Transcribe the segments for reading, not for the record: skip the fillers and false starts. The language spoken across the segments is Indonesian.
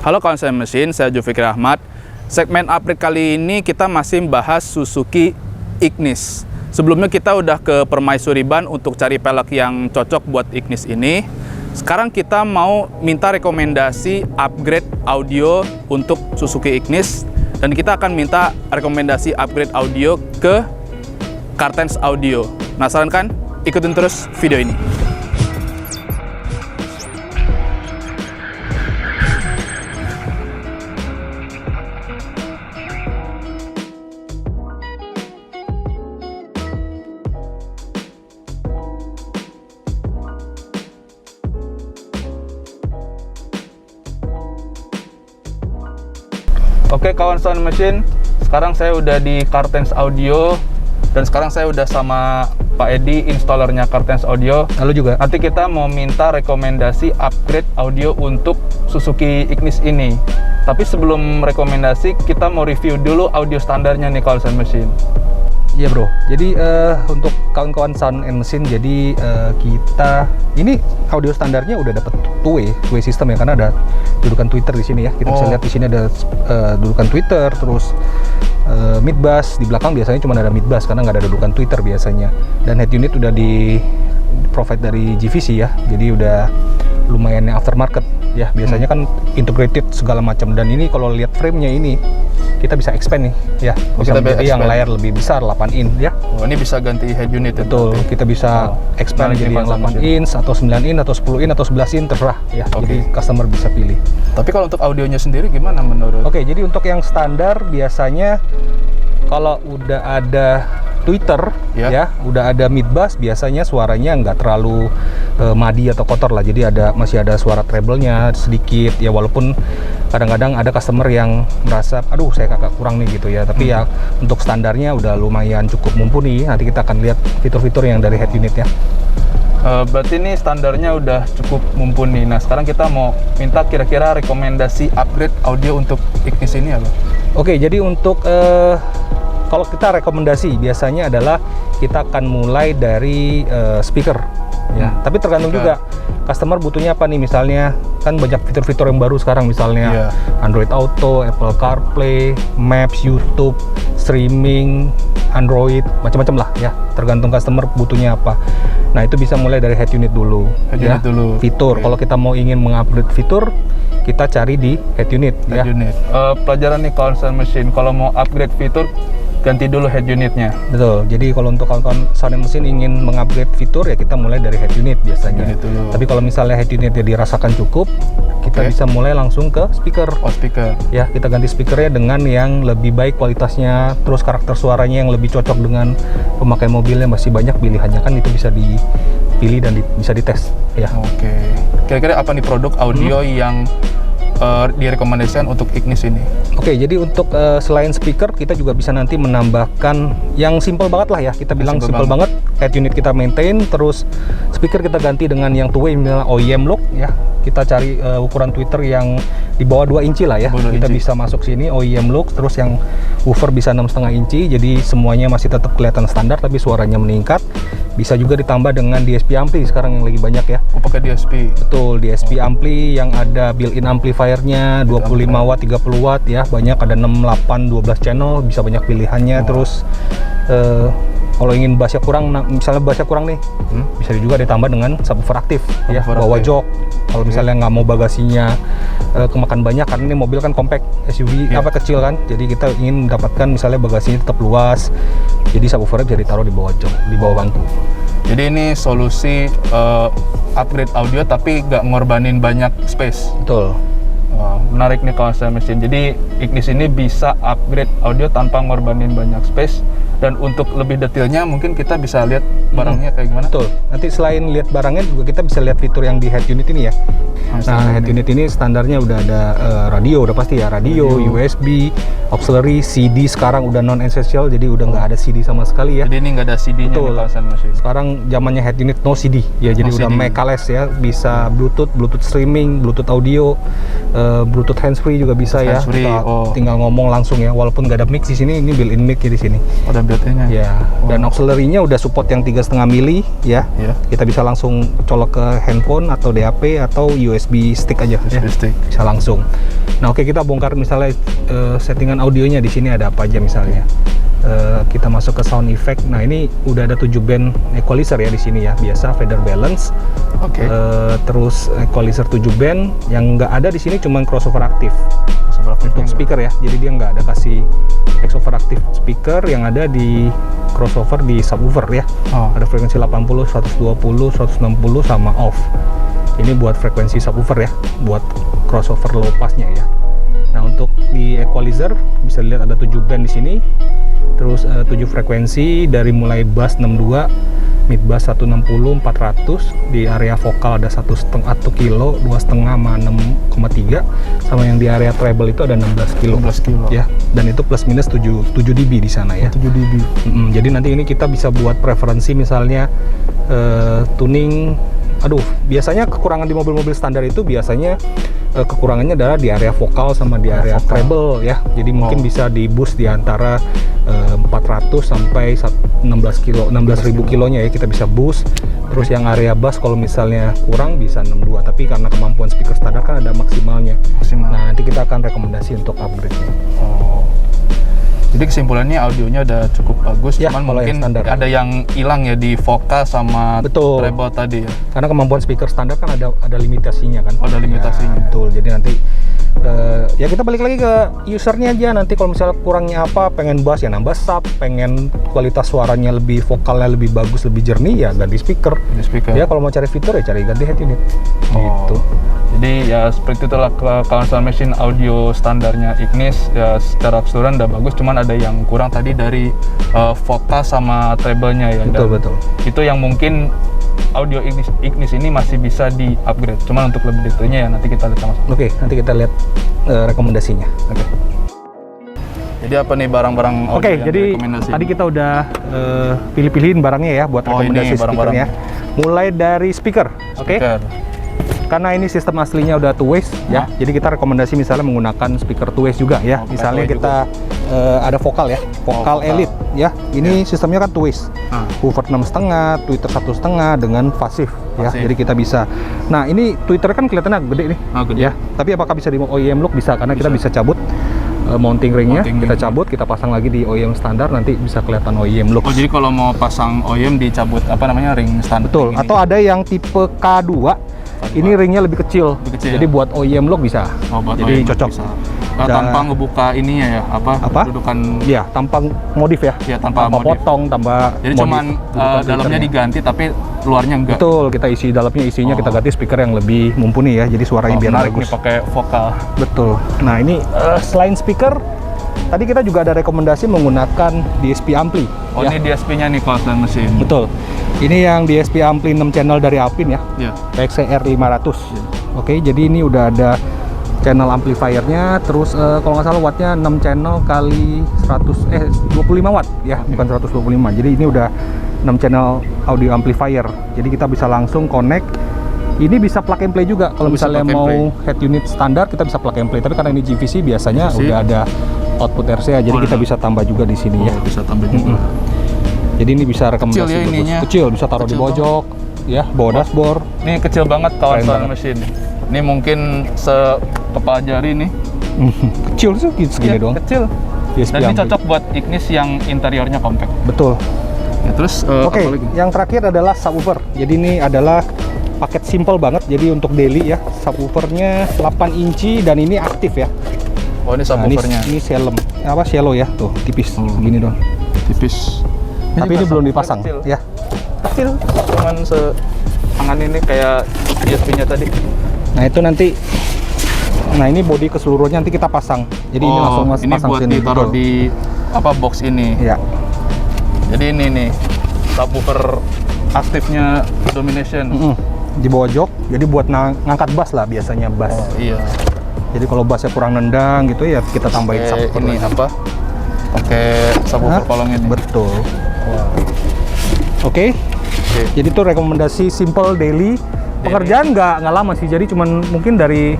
Halo kawan saya mesin, saya Zulfikri Ahmad. Segmen upgrade kali ini kita masih membahas Suzuki Ignis. Sebelumnya kita udah ke Permaisuri Ban untuk cari pelek yang cocok buat Ignis ini. Sekarang kita mau minta rekomendasi upgrade audio untuk Suzuki Ignis. Dan kita akan minta rekomendasi upgrade audio ke Cartens Audio. Penasaran kan? Ikutin terus video ini. Oke kawan sound machine, sekarang saya udah di Cartens Audio dan sekarang saya udah sama Pak Edi, installernya Cartens Audio. Halo juga. Nanti kita mau minta rekomendasi upgrade audio untuk Suzuki Ignis ini. Tapi sebelum rekomendasi, kita mau review dulu audio standarnya nih kawan sound machine. Iya bro, jadi untuk kawan-kawan sound and machine, jadi kita ini audio standarnya udah dapet two-way system ya, karena ada dudukan tweeter di sini ya. Kita bisa lihat di sini ada dudukan tweeter, terus mid bass di belakang biasanya cuma ada mid bass karena nggak ada dudukan tweeter biasanya. Dan head unit udah di provide dari GVC ya, jadi udah lumayan yang aftermarket ya. Biasanya kan integrated segala macam, dan ini kalau lihat frame-nya ini kita bisa expand nih ya, bisa menjadi yang layar lebih besar 8 inch ya. Oh, ini bisa ganti head unit ya? Betul, kita bisa expand jadi yang 8 inch atau 9 inch atau 10 inch atau 11 inch, terserah ya. Jadi customer bisa pilih. Tapi kalau untuk audionya sendiri gimana menurut? Oke, jadi untuk yang standar biasanya kalau udah ada tweeter ya, udah ada mid bass, biasanya suaranya nggak terlalu madi atau kotor lah. Jadi masih ada suara treble-nya sedikit ya, walaupun kadang-kadang ada customer yang merasa aduh saya kakak kurang nih gitu ya. Tapi ya untuk standarnya udah lumayan cukup mumpuni. Nanti kita akan lihat fitur-fitur yang dari head unit ya. Berarti ini standarnya udah cukup mumpuni. Nah sekarang kita mau minta kira-kira rekomendasi upgrade audio untuk Ignis ini apa? Oke, jadi untuk kalau kita rekomendasi biasanya adalah kita akan mulai dari speaker ya. Tapi tergantung juga customer butuhnya apa nih. Misalnya kan banyak fitur-fitur yang baru sekarang, misalnya Android Auto, Apple CarPlay, Maps, YouTube, streaming, Android, macam-macam lah ya. Tergantung customer butuhnya apa. Nah itu bisa mulai dari head unit dulu. Unit dulu. Fitur. Kalau kita mau ingin mengupgrade fitur, kita cari di head unit. Pelajaran nih kawan sound machine, kalau mau upgrade fitur ganti dulu head unitnya. Betul. Jadi kalau untuk kawan-kawan sound and machine ingin mengupgrade fitur ya kita mulai dari head unit biasanya. Tapi kalau misalnya head unitnya dirasakan cukup, kita bisa mulai langsung ke speaker. Oh, speaker. Ya, kita ganti speakernya dengan yang lebih baik kualitasnya, terus karakter suaranya yang lebih cocok dengan pemakai mobilnya. Masih banyak pilihannya kan, itu bisa dipilih dan bisa dites ya. Oke. Kira-kira apa nih produk audio yang direkomendasikan untuk Ignis ini? Oke, jadi untuk selain speaker kita juga bisa nanti menambahkan yang simple banget lah ya. Kita bilang simple banget. Head unit kita maintain, terus speaker kita ganti dengan yang two-way, misalnya OEM look ya. Kita cari ukuran tweeter yang di bawah 2 inci lah ya. Kita bisa masuk sini OEM look, terus yang woofer bisa 6,5 inci. Jadi semuanya masih tetap kelihatan standar tapi suaranya meningkat. Bisa juga ditambah dengan DSP ampli sekarang yang lagi banyak ya. Oh, pakai DSP. Betul, DSP ampli yang ada built-in amplifiernya 25 watt, 30 watt ya. Banyak, ada 6, 8, 12 channel, bisa banyak pilihannya. Terus kalau ingin bassnya kurang, misalnya bassnya kurang nih, bisa juga ditambah dengan subwoofer aktif ya, bawa jok. Kalau misalnya nggak mau bagasinya kemakan banyak, karena ini mobil kan compact SUV apa kecil kan, jadi kita ingin mendapatkan misalnya bagasinya tetap luas, jadi subwoofernya bisa ditaruh di bawah jok, di bawah bangku. Jadi ini solusi upgrade audio tapi nggak ngorbanin banyak space. Betul. Menarik nih kawan saya mesin. Jadi Ignis ini bisa upgrade audio tanpa ngorbanin banyak space. Dan untuk lebih detailnya mungkin kita bisa lihat barangnya kayak gimana. Betul. Nanti selain lihat barangnya juga kita bisa lihat fitur yang di head unit ini ya. Nah, head unit ini standarnya udah ada radio, udah pasti ya, radio, USB, auxiliary, CD sekarang udah non essential, jadi udah nggak ada CD sama sekali ya. Jadi ini nggak ada CD-nya di kawasan mesin. Sekarang zamannya head unit no CD ya, jadi udah Mecaless ya, bisa Bluetooth streaming, Bluetooth audio, Bluetooth handsfree juga bisa ya. Tinggal ngomong langsung ya, walaupun nggak ada mic di sini, ini built-in mic di sini. Ada built-in-nya. Ya. Dan auxiliary-nya udah support yang 3,5 mili ya. Kita bisa langsung colok ke handphone atau DAP atau USB stick aja. USB stick. Bisa langsung. Nah, oke, kita bongkar misalnya settingan audionya di sini ada apa aja misalnya. Kita masuk ke sound effect. Nah, ini udah ada 7 band equalizer ya di sini ya. Biasa fader balance. Oke. Terus equalizer 7 band. Yang nggak ada di sini cuma crossover aktif. Untuk speaker ya. Jadi dia nggak ada kasih crossover aktif speaker, yang ada di crossover di subwoofer ya. Ada frekuensi 80, 120, 160 sama off. Ini buat frekuensi subwoofer ya, buat crossover low passnya ya. Nah, untuk di equalizer bisa dilihat ada 7 band di sini. Terus 7 frekuensi dari mulai bass 62, mid bass 160, 400, di area vokal ada 1,5 kilo, 2,5 sama 6,3, sama yang di area treble itu ada 16 kilo. 16 kilo. Ya, dan itu plus minus 7 dB di sana ya. 7 dB. Jadi nanti ini kita bisa buat preferensi misalnya tuning. Biasanya kekurangan di mobil-mobil standar itu biasanya kekurangannya adalah di area vokal sama di area treble ya. Jadi mungkin bisa di boost di antara 400 sampai 16.000 kilonya ya, kita bisa boost. Terus yang area bass kalau misalnya kurang bisa 62, tapi karena kemampuan speaker standar kan ada maksimalnya. Nah, nanti kita akan rekomendasi untuk upgrade-nya. Jadi kesimpulannya audionya udah cukup bagus, ya, cuman mungkin ada yang hilang ya di vokal sama treble tadi ya. Karena kemampuan speaker standar kan ada limitasinya kan. Ada limitasinya. Ya, betul. Jadi nanti ya kita balik lagi ke usernya aja. Nanti kalau misalnya kurangnya apa, pengen bass ya nambah sub, pengen kualitas suaranya lebih, vokalnya lebih bagus, lebih jernih ya ganti speaker. Ya kalau mau cari fitur ya cari ganti head unit. Gitu. Jadi ya seperti itulah Kawan Sound Machine audio standarnya Ignis ya, secara keseluruhan udah bagus, cuman ada yang kurang tadi dari vokal sama treble-nya ya. Betul. Itu yang mungkin audio Ignis ini masih bisa di upgrade, cuman untuk lebih detailnya ya nanti kita lihat sama-sama. Oke, nanti kita lihat rekomendasinya. Oke. Jadi apa nih barang-barang audio yang jadi tadi kita udah pilih-pilihin barangnya ya buat rekomendasi speakernya. Mulai dari speaker, oke? Karena ini sistem aslinya udah two ways ya, jadi kita rekomendasi misalnya menggunakan speaker two ways juga ya. Misalnya kita ada vokal ya, vokal elite ya. Ini sistemnya kan two ways, woofer 6,5, tweeter 1,5 dengan pasif ya. Jadi kita bisa. Nah, ini tweeter kan kelihatannya gede nih, ya. Tapi apakah bisa di OEM look? Bisa, karena kita bisa cabut mounting ringnya, kita cabut, kita pasang lagi di OEM standar, nanti bisa kelihatan OEM look. Jadi kalau mau pasang OEM dicabut ring standar. Betul. Atau ada yang tipe K2. Ini ringnya lebih kecil. Jadi buat OEM lock bisa. Jadi cocok. Tanpa ngebuka ininya ya, kedudukan. Iya, tanpa modif ya. Iya, tanpa potong, tanpa. Jadi cuman dalamnya diganti tapi luarnya enggak. Betul, kita isi dalamnya, isinya kita ganti speaker yang lebih mumpuni ya. Jadi suaranya biar bagus. Ini pakai vokal. Betul. Nah, ini selain speaker, tadi kita juga ada rekomendasi menggunakan DSP ampli. Ini DSP-nya nih Kawan Sound Machine. Betul. Ini yang DSP ampli 6 channel dari Alpine ya. PXR 500. Oke, jadi ini udah ada channel amplifiernya, terus kalau nggak salah wattnya 6 channel kali 25 watt ya, bukan 125. Jadi ini udah 6 channel audio amplifier. Jadi kita bisa langsung connect. Ini bisa plug and play juga. Kalau misalnya mau head unit standar kita bisa plug and play. Tapi karena ini GVC biasanya udah ada output RCA, jadi kita bisa tambah juga di sini ya. Bisa tambah juga. Jadi ini bisa rekomendasi kecil ya ininya. Kecil, bisa taruh di pojok ya, bawa dashboard. Ini kecil banget Kawan Sound Machine. Ini mungkin sekepala jari nih. Kecil sih segini doang. Kecil. Dan ini cocok buat Ignis yang interiornya compact. Betul. Ya, terus Oke, yang terakhir adalah subwoofer. Jadi ini adalah paket simple banget. Jadi untuk daily ya, subwoofernya 8 inci dan ini aktif ya. Ini subwoofernya. Ini shallow ya, tuh tipis gini doang. Tipis. Tapi ini belum dipasang ya. Kecil, cuman tangan ini kayak DSP-nya tadi. Nah, itu nanti ini body keseluruhannya nanti kita pasang. Jadi ini langsung pasang buat sini. Ditaruh di box ini. Ya. Jadi ini nih subwoofer aktifnya Domination. Di bawah jok. Jadi buat ngangkat bass lah biasanya bass. Iya. Jadi kalau bassnya kurang nendang gitu ya kita tambahin subwoofer ini lagi. Pakai subwoofer kolong ini. Betul. Oke. Jadi itu rekomendasi simple daily. Pekerjaan nggak lama sih. Jadi cuman mungkin dari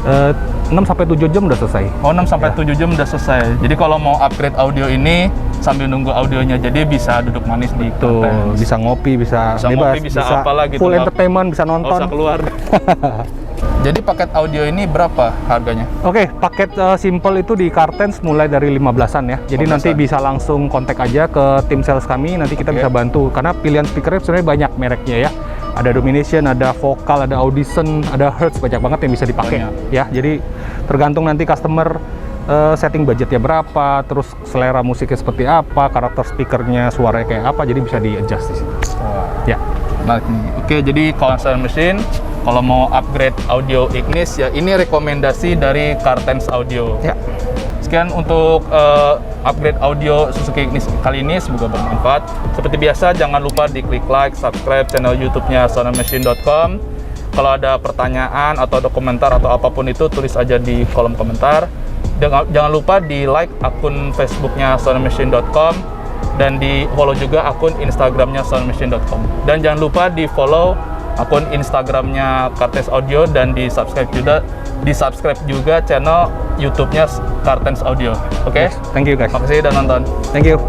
6 sampai 7 jam udah selesai. 6 sampai 7 jam udah selesai. Jadi kalau mau upgrade audio ini sambil nunggu audionya, jadi bisa duduk manis di Tuh, Kartens. bisa ngopi, bisa Bisa bebas, ngopi, bisa apalah gitu, full nggak- entertainment, bisa Nggak nonton. usah keluar. Jadi paket audio ini berapa harganya? Oke, paket simple itu di Kartens mulai dari 15-an ya. Jadi 15-an. nanti bisa langsung kontak aja ke tim sales kami, nanti kita Oke. bisa bantu. Karena pilihan speakernya sebenarnya banyak mereknya ya. Ada Domination, ada Vocal, ada Audition, ada Hertz, banyak banget yang bisa dipakai Banyak. ya. Jadi tergantung nanti customer setting budgetnya berapa, terus selera musiknya seperti apa, karakter speakernya suaranya kayak apa, jadi bisa di-adjust di situ. Ya. Menarik nih. Oke, jadi kalau Sound Machine, kalau mau upgrade audio Ignis ya ini rekomendasi dari Kartens Audio. Ya. Sekian untuk upgrade audio Suzuki Ignis kali ini, semoga bermanfaat. Seperti biasa, jangan lupa di klik like, subscribe channel YouTube-nya soundandmachine.com. Kalau ada pertanyaan atau ada komentar atau apapun itu, tulis aja di kolom komentar. Jangan lupa di like akun Facebook-nya soundandmachine.com dan di follow juga akun Instagram-nya soundandmachine.com. Dan jangan lupa di follow akun Instagram-nya Kartens Audio dan di subscribe juga channel YouTube-nya Kartens Audio. Oke? Thank you guys. Makasih udah nonton. Thank you.